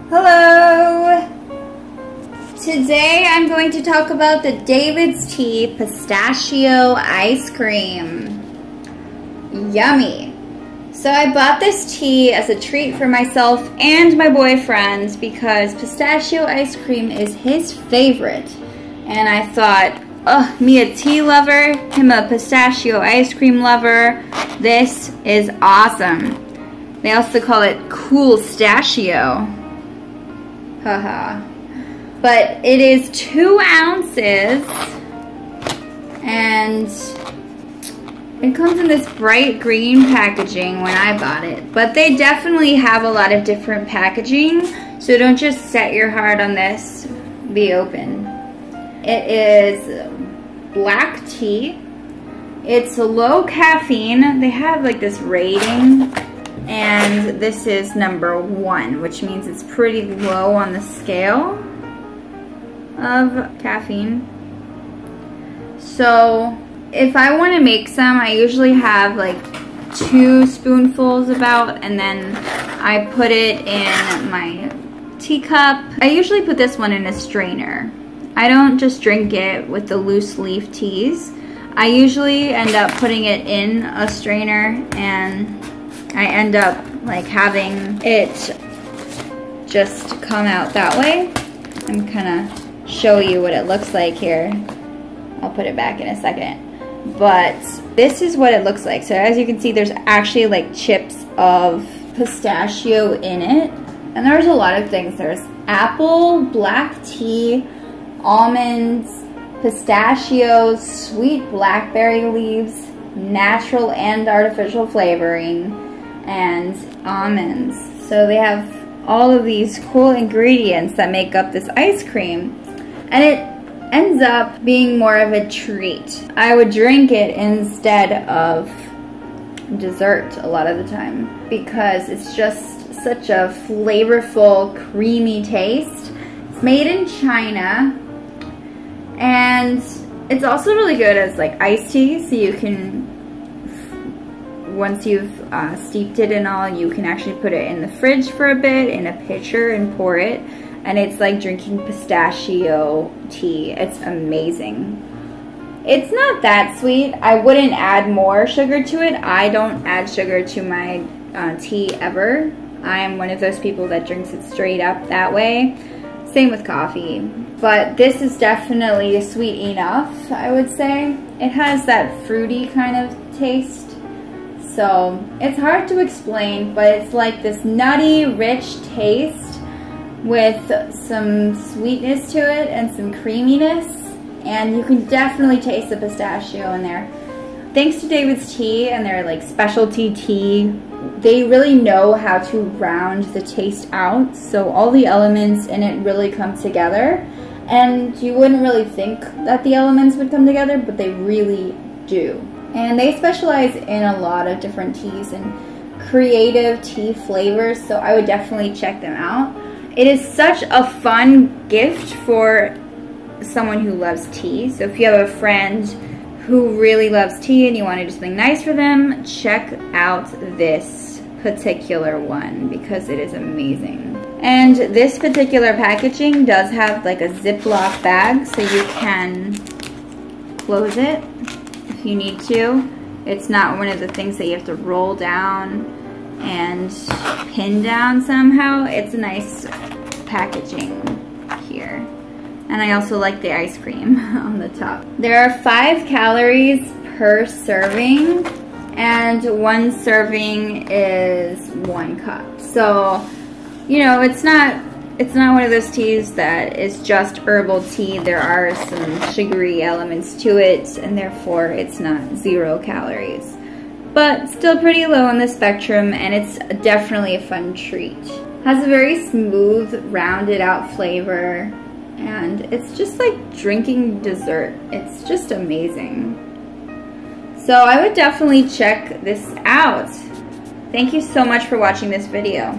Hello! Today I'm going to talk about the David's Tea Pistachio Ice Cream. Yummy! So I bought this tea as a treat for myself and my boyfriend because pistachio ice cream is his favorite. And I thought, oh, me a tea lover, him a pistachio ice cream lover, this is awesome. They also call it cool stachio. Haha. But it is 2 ounces and it comes in this bright green packaging when I bought it. But they definitely have a lot of different packaging, so don't just set your heart on this. Be open. It is black tea. It's low caffeine. They have like this rating. And this is number 1, which means it's pretty low on the scale of caffeine. So if I want to make some, I usually have like 2 spoonfuls about, and then I put it in my teacup. I usually put this one in a strainer. I don't just drink it with the loose leaf teas. I usually end up putting it in a strainer, and I end up like having it just come out that way. I'm gonna show you what it looks like here. I'll put it back in a second. But this is what it looks like. So as you can see, there's actually like chips of pistachio in it. And there's a lot of things. There's apple, black tea, almonds, pistachios, sweet blackberry leaves, natural and artificial flavoring, and almonds. So they have all of these cool ingredients that make up this ice cream, and it ends up being more of a treat. I would drink it instead of dessert a lot of the time because it's just such a flavorful, creamy taste. It's made in China, and it's also really good as like iced tea, so you can, once you've steeped it and all, you can actually put it in the fridge for a bit in a pitcher and pour it, and it's like drinking pistachio tea. It's amazing. It's not that sweet. I wouldn't add more sugar to it. I don't add sugar to my tea ever. I am one of those people that drinks it straight up that way. Same with coffee. But this is definitely sweet enough, I would say. It has that fruity kind of taste. So it's hard to explain, but it's like this nutty, rich taste with some sweetness to it and some creaminess. And you can definitely taste the pistachio in there. Thanks to David's Tea and their like specialty tea, they really know how to round the taste out. So all the elements in it really come together. And you wouldn't really think that the elements would come together, but they really do. And they specialize in a lot of different teas and creative tea flavors, so I would definitely check them out. It is such a fun gift for someone who loves tea. So if you have a friend who really loves tea and you want to do something nice for them, check out this particular one because it is amazing. And this particular packaging does have like a Ziploc bag, so you can close it if you need to. It's not one of the things that you have to roll down and pin down somehow. It's a nice packaging here. And I also like the ice cream on the top. There are 5 calories per serving, and 1 serving is 1 cup. So, you know, it's not one of those teas that is just herbal tea. There are some sugary elements to it, and therefore it's not 0 calories. But still pretty low on the spectrum, and it's definitely a fun treat. Has a very smooth, rounded out flavor, and it's just like drinking dessert. It's just amazing. So I would definitely check this out. Thank you so much for watching this video.